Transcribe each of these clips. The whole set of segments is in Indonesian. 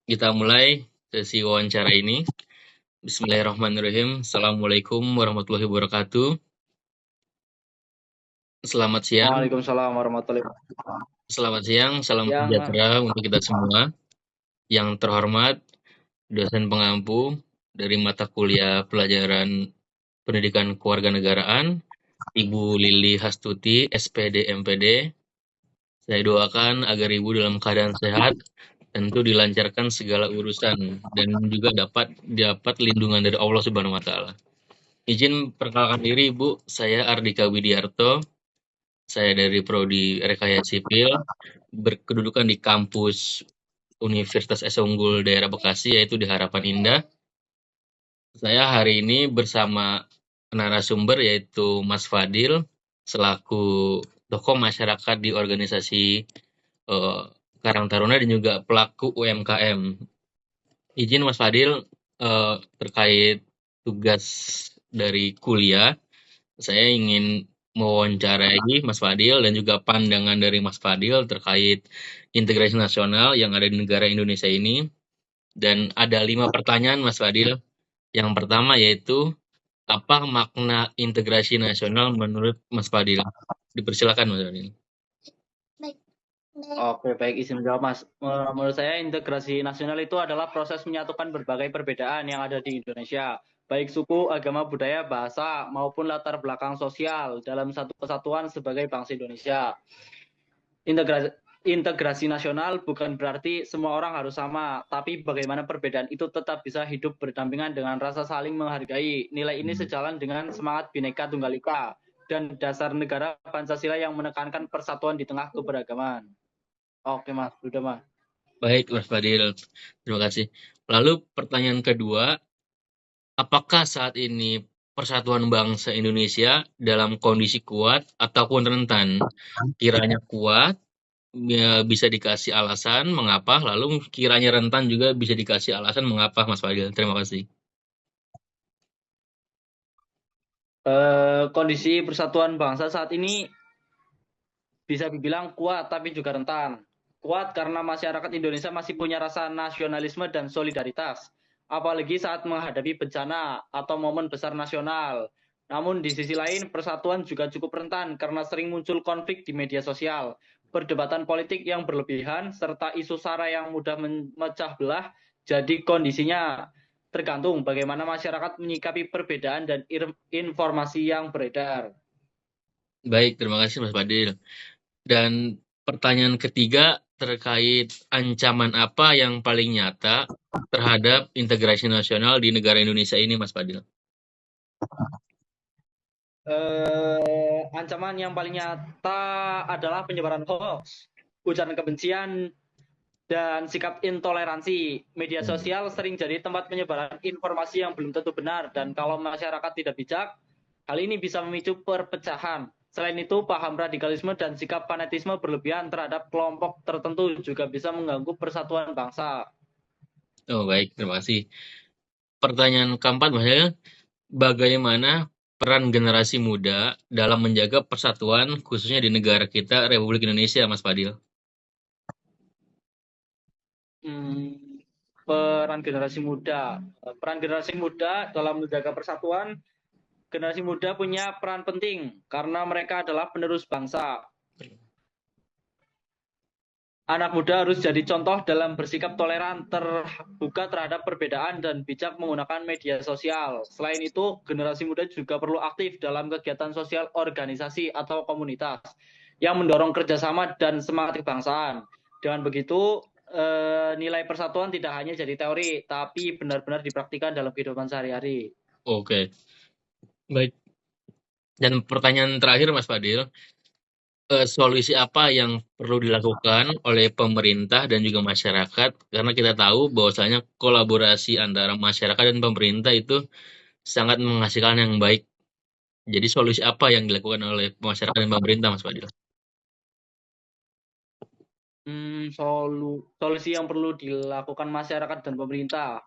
Kita mulai sesi wawancara ini. Bismillahirrahmanirrahim. Assalamualaikum warahmatullahi wabarakatuh. Selamat siang, Waalaikumsalam warahmatullahi wabarakatuh. salam Yang sejahtera untuk kita semua. Yang terhormat, dosen pengampu dari mata kuliah pelajaran pendidikan kewarganegaraan, Ibu Lili Hastuti, SPD MPD. Saya doakan agar Ibu dalam keadaan sehat, tentu dilancarkan segala urusan, dan juga dapat lindungan dari Allah Subhanahu wa Ta'ala. Izin perkenalkan diri, Ibu. Saya Ardika Widiarto. Saya dari Prodi Rekayasa Sipil, berkedudukan di kampus Universitas S. Unggul daerah Bekasi, yaitu di Harapan Indah. Saya hari ini bersama narasumber yaitu Mas Fadil, selaku tokoh masyarakat di organisasi Karang Taruna dan juga pelaku UMKM. Izin Mas Fadil, terkait tugas dari kuliah, saya ingin mewawancarai Mas Fadil dan juga pandangan dari Mas Fadil terkait integrasi nasional yang ada di negara Indonesia ini. Dan ada 5 pertanyaan Mas Fadil. Yang pertama yaitu, apa makna integrasi nasional menurut Mas Fadil? Dipersilakan Mas Fadil. Oke, baik, izin menjawab, Mas. Menurut saya integrasi nasional itu adalah proses menyatukan berbagai perbedaan yang ada di Indonesia, baik suku, agama, budaya, bahasa, maupun latar belakang sosial dalam satu kesatuan sebagai bangsa Indonesia. Integrasi nasional bukan berarti semua orang harus sama, tapi bagaimana perbedaan itu tetap bisa hidup berdampingan dengan rasa saling menghargai. Nilai ini sejalan dengan semangat Bhinneka Tunggal Ika dan dasar negara Pancasila yang menekankan persatuan di tengah keberagaman. Oke, Mas, sudah, Mas. Baik Mas Fadil, terima kasih. Lalu pertanyaan kedua, apakah saat ini persatuan bangsa Indonesia dalam kondisi kuat ataupun rentan? Kiranya kuat, ya bisa dikasih alasan mengapa, lalu kiranya rentan juga bisa dikasih alasan mengapa Mas Fadil. Terima kasih. Kondisi persatuan bangsa saat ini bisa dibilang kuat, tapi juga rentan. Kuat karena masyarakat Indonesia masih punya rasa nasionalisme dan solidaritas, apalagi saat menghadapi bencana atau momen besar nasional. Namun di sisi lain, persatuan juga cukup rentan karena sering muncul konflik di media sosial, perdebatan politik yang berlebihan, serta isu sara yang mudah memecah belah. Jadi kondisinya tergantung bagaimana masyarakat menyikapi perbedaan dan informasi yang beredar. Baik, terima kasih Mas Fadil. Dan pertanyaan ketiga terkait ancaman apa yang paling nyata terhadap integrasi nasional di negara Indonesia ini, Mas Fadil? Ancaman yang paling nyata adalah penyebaran hoax, ujaran kebencian, dan sikap intoleransi. Media sosial sering jadi tempat penyebaran informasi yang belum tentu benar, dan kalau masyarakat tidak bijak, hal ini bisa memicu perpecahan. Selain itu, paham radikalisme dan sikap fanatisme berlebihan terhadap kelompok tertentu juga bisa mengganggu persatuan bangsa. Oh, baik, terima kasih. Pertanyaan keempat, Mas Fadil, bagaimana peran generasi muda dalam menjaga persatuan khususnya di negara kita Republik Indonesia, Mas Fadil? Peran generasi muda. Peran generasi muda dalam menjaga persatuan, generasi muda punya peran penting karena mereka adalah penerus bangsa. Anak muda harus jadi contoh dalam bersikap toleran, terbuka terhadap perbedaan, dan bijak menggunakan media sosial. Selain itu, generasi muda juga perlu aktif dalam kegiatan sosial organisasi atau komunitas yang mendorong kerjasama dan semangat kebangsaan. Dengan begitu, nilai persatuan tidak hanya jadi teori, tapi benar-benar dipraktikkan dalam kehidupan sehari-hari. Oke, baik. Dan pertanyaan terakhir, Mas Fadil, solusi apa yang perlu dilakukan oleh pemerintah dan juga masyarakat? Karena kita tahu bahwasanya kolaborasi antara masyarakat dan pemerintah itu sangat menghasilkan yang baik. Jadi solusi apa yang dilakukan oleh masyarakat dan pemerintah, Mas Fadil? Solusi yang perlu dilakukan masyarakat dan pemerintah.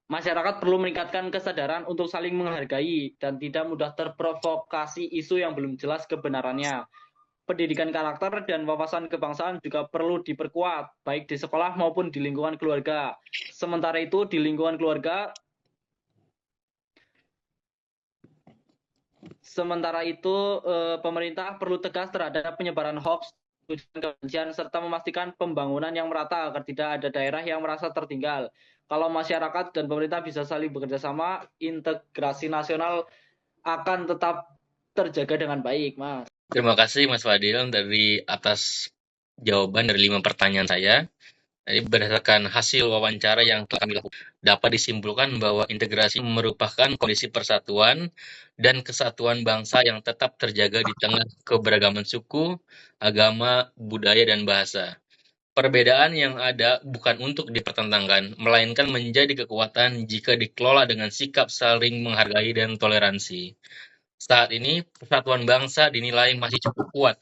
Masyarakat perlu meningkatkan kesadaran untuk saling menghargai dan tidak mudah terprovokasi isu yang belum jelas kebenarannya. Pendidikan karakter dan wawasan kebangsaan juga perlu diperkuat, baik di sekolah maupun di lingkungan keluarga. Sementara itu, di lingkungan keluarga, pemerintah perlu tegas terhadap penyebaran hoax, kebencian, serta memastikan pembangunan yang merata agar tidak ada daerah yang merasa tertinggal. Kalau masyarakat dan pemerintah bisa saling bekerja sama, integrasi nasional akan tetap terjaga dengan baik, Mas. Terima kasih Mas Fadil dari atas jawaban dari 5 pertanyaan saya. Jadi berdasarkan hasil wawancara yang telah kami lakukan, dapat disimpulkan bahwa integrasi merupakan kondisi persatuan dan kesatuan bangsa yang tetap terjaga di tengah keberagaman suku, agama, budaya, dan bahasa. Perbedaan yang ada bukan untuk dipertentangkan, melainkan menjadi kekuatan jika dikelola dengan sikap saling menghargai dan toleransi. Saat ini, persatuan bangsa dinilai masih cukup kuat,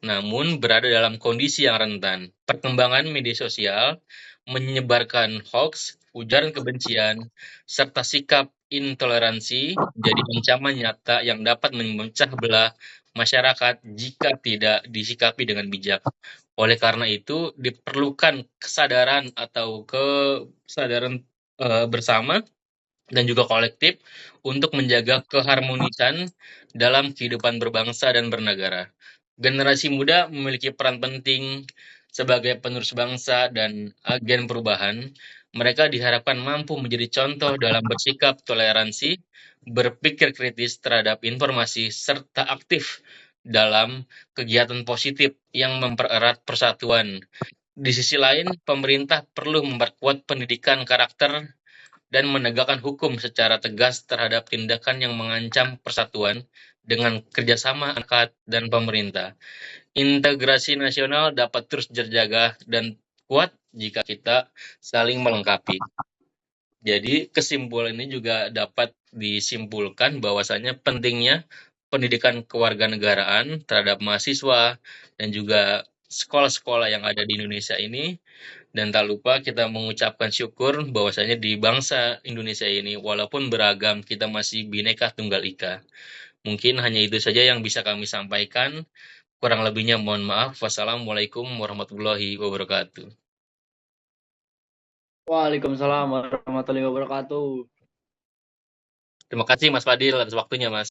namun berada dalam kondisi yang rentan. Perkembangan media sosial menyebarkan hoax, ujaran kebencian, serta sikap intoleransi jadi ancaman nyata yang dapat memecah belah masyarakat jika tidak disikapi dengan bijak. Oleh karena itu, diperlukan kesadaran atau kesadaran bersama dan juga kolektif untuk menjaga keharmonisan dalam kehidupan berbangsa dan bernegara. Generasi muda memiliki peran penting sebagai penerus bangsa dan agen perubahan. Mereka diharapkan mampu menjadi contoh dalam bersikap toleransi, berpikir kritis terhadap informasi, serta aktif dalam kegiatan positif yang mempererat persatuan. Di sisi lain, pemerintah perlu memperkuat pendidikan karakter dan menegakkan hukum secara tegas terhadap tindakan yang mengancam persatuan dengan kerjasama angkat dan pemerintah. Integrasi nasional dapat terus terjaga dan kuat jika kita saling melengkapi. Jadi kesimpulan ini juga dapat disimpulkan bahwasanya pentingnya pendidikan kewarganegaraan terhadap mahasiswa dan juga sekolah-sekolah yang ada di Indonesia ini, dan tak lupa kita mengucapkan syukur bahwasanya di bangsa Indonesia ini walaupun beragam kita masih Bhinneka Tunggal Ika. Mungkin hanya itu saja yang bisa kami sampaikan. Kurang lebihnya mohon maaf. Wassalamualaikum warahmatullahi wabarakatuh. Waalaikumsalam warahmatullahi wabarakatuh. Terima kasih Mas Fadil atas waktunya Mas.